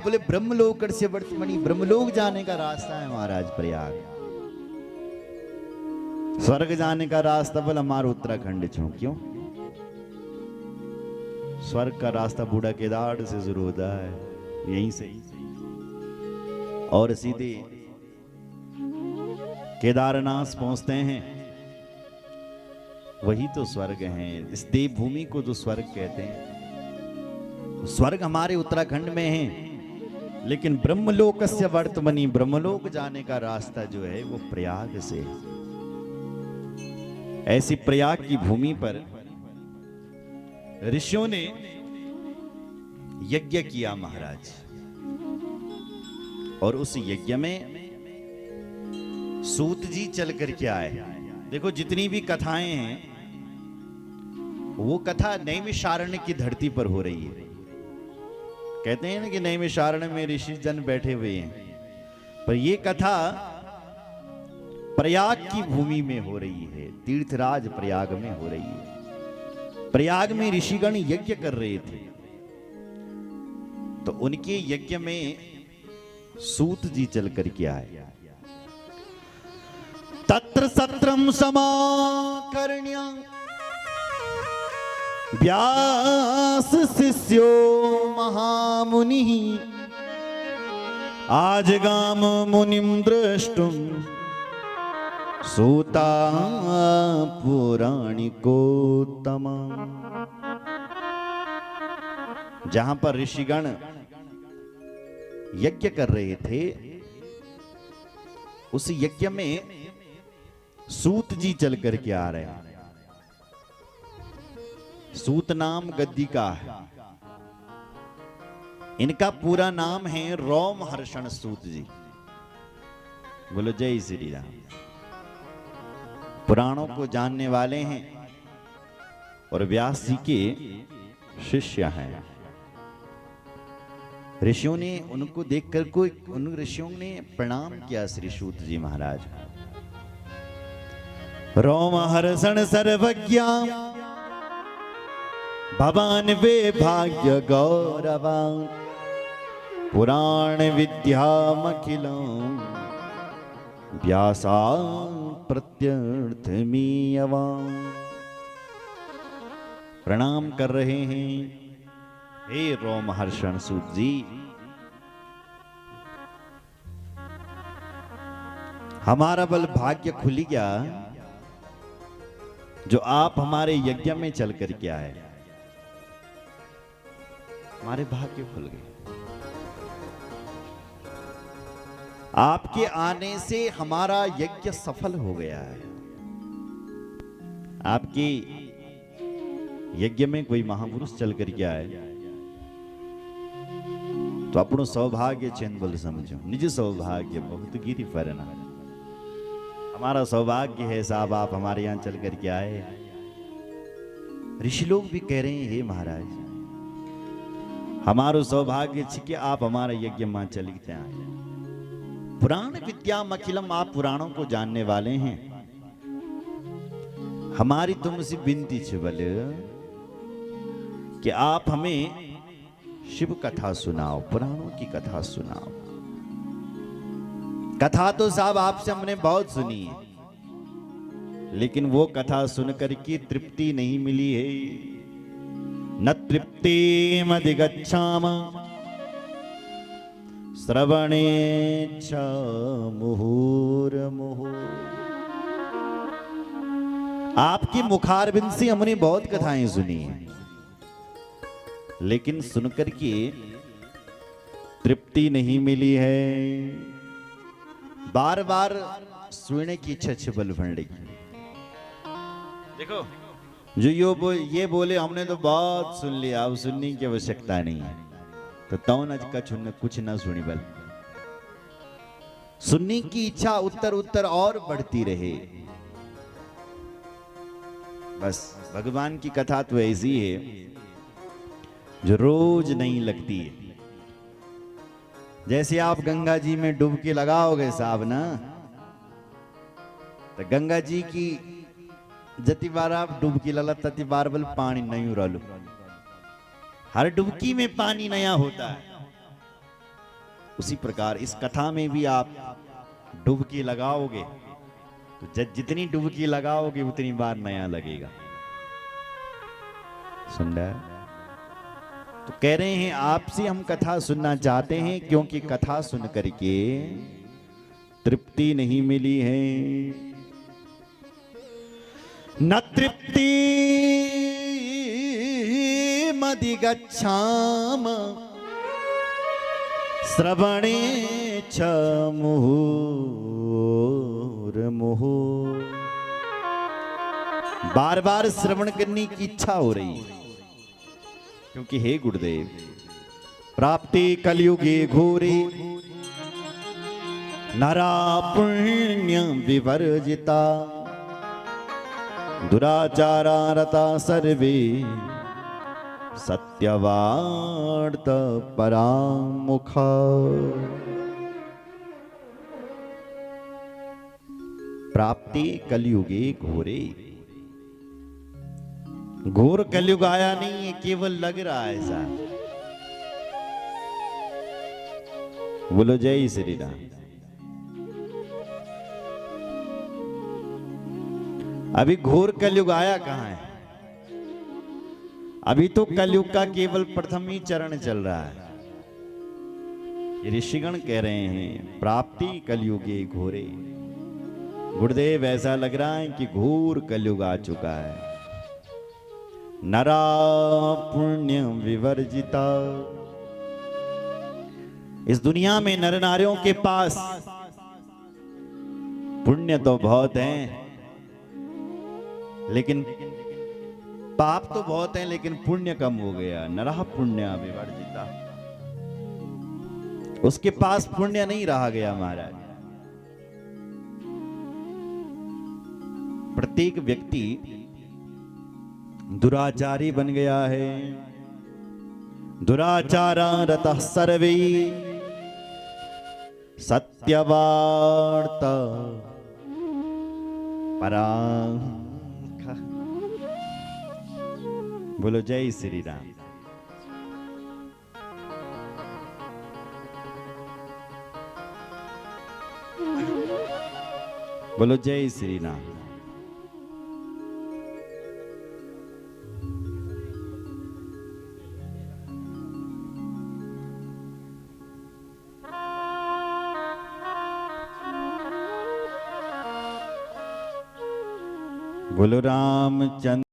बोले ब्रह्मलोक से वर्तमनी, ब्रह्मलोक जाने का रास्ता है महाराज प्रयाग। स्वर्ग जाने का रास्ता बोले हमारा उत्तराखंड छो। क्यों? स्वर्ग का रास्ता बूढ़ा केदार से शुरू होता है, यहीं से और सीधे केदारनाथ पहुंचते हैं। वही तो स्वर्ग है। इस देवभूमि को जो स्वर्ग कहते हैं, स्वर्ग हमारे उत्तराखंड में है, लेकिन ब्रह्मलोक से वर्तमनी, ब्रह्मलोक जाने का रास्ता जो है वो प्रयाग से है। ऐसी प्रयाग की भूमि पर ऋषियों ने यज्ञ किया महाराज, और उस यज्ञ में सूत जी चल करके आए। देखो जितनी भी कथाएं हैं वो कथा नैमिषारण्य की धरती पर हो रही है। कहते हैं ना कि नैमिषारण्य में ऋषि जन बैठे हुए हैं, पर ये कथा प्रयाग की भूमि में हो रही है, तीर्थराज प्रयाग में हो रही है। प्रयाग में ऋषिगण यज्ञ कर रहे थे, तो उनके यज्ञ में सूत जी चल करके आए। तत्र सत्रम समाकर्ण्य व्यास शिष्यो महामुनि आजगाम मुनिम द्रष्टुम सूता पुराणिकोत्तम। जहां पर ऋषिगण यज्ञ कर रहे थे, उस यज्ञ में सूत जी चल करके आ रहे हैं। सूत नाम गद्दी का है। इनका पूरा नाम है रोमहर्षण सूत जी। बोलो जय श्री राम। पुराणों को जानने वाले हैं और व्यास जी के शिष्य हैं। ऋषियों ने उनको देखकर कोई, उन ऋषियों ने प्रणाम किया श्री सूत जी महाराज। रोमहर्षण सर्वज्ञ भवान वे भाग्य गौरवान पुराण विद्यामखिलम् व्यासा प्रत्यर्थमीयवान्। प्रणाम कर रहे हैं हे रोमहर्षण सूत जी। हमारा बल भाग्य खुल गया जो आप हमारे यज्ञ में चल करके आए। हमारे भाग्य खुल गए। आपके आने से हमारा यज्ञ सफल हो गया है। आपके यज्ञ में कोई महापुरुष चल करके आए तो अपनो सौभाग्य चैन बोल समझो। निज सौभाग्य बहुत गिरी फरना। हमारा सौभाग्य है साहब आप हमारे यहां चल करके आए। ऋषि लोग भी कह रहे हैं हे महाराज हमारो सौभाग्य है कि आप हमारे यज्ञ में चलते आए। पुराण विद्या मखिलम, आप पुराणों को जानने वाले हैं। हमारी तुमसे विनती है बल कि आप हमें शिव कथा सुनाओ, पुराणों की कथा सुनाओ। कथा तो साहब आपसे हमने बहुत सुनी है, लेकिन वो कथा सुनकर के तृप्ति नहीं मिली है। न तृप्तिम अधिगच्छाम श्रवणेच्छ मुहुर्मुहुः। आपकी मुखारबिंद से हमने बहुत कथाएं सुनी हैं, लेकिन सुनकर के तृप्ति नहीं मिली है। बार बार सुनने की इच्छा छबल भर लगी। देखो जो ये बोले हमने तो बहुत सुन लिया, अब सुनने की आवश्यकता नहीं है, तो तौन आज का कुछ ना सुनी बल। सुनने की इच्छा उत्तर उत्तर और बढ़ती रहे। बस भगवान की कथा तो ऐसी है जो रोज नहीं लगती है। जैसे आप गंगा जी में डुबकी लगाओगे साहब ना, तो गंगा जी की जति बार आप डुबकी लगा तति बार बल पानी नहीं उड़ालो। हर डुबकी में पानी नया होता है। उसी प्रकार इस कथा में भी आप डुबकी लगाओगे तो जितनी डुबकी लगाओगे उतनी बार नया लगेगा। सुन रहा है? तो कह रहे हैं आपसे हम कथा सुनना चाहते हैं, क्योंकि कथा सुन करके तृप्ति नहीं मिली है। न तृप्ति मदिगच्छाम श्रवणे च मुहुर्मुहु। बार बार श्रवण करने की इच्छा हो रही है, क्योंकि हे गुरुदेव, प्राप्ति कलयुगे घोरे नरा पुण्य विवर्जिता दुराचारा रता सर्वे सत्यवार्त परामुखा। प्राप्ति कलयुगे घोरे। घोर कलयुग आया नहीं है, केवल लग रहा है ऐसा। बोलो जय श्री राम। अभी घोर कलयुग आया कहां है? अभी तो कलयुग का केवल प्रथम ही चरण चल रहा है। ये ऋषिगण कह रहे हैं प्राप्ति कलयुगे घोरे। गुरुदेव ऐसा लग रहा है कि घोर कलयुग आ चुका है। नरा पुण्य विवर्जिता। इस दुनिया में नर नारियों के पास पुण्य तो बहुत हैं, लेकिन पाप तो बहुत हैं, लेकिन पुण्य कम हो गया। नरः पुण्य विवर्जिता। उसके पास पुण्य नहीं रहा गया महाराज। प्रत्येक व्यक्ति दुराचारी बन गया है। दुराचारा रतः सर्वे सत्यवार्ता परामुखा। बोलो जय श्री राम। बोलो जय श्री राम। बोलो रामचंद्र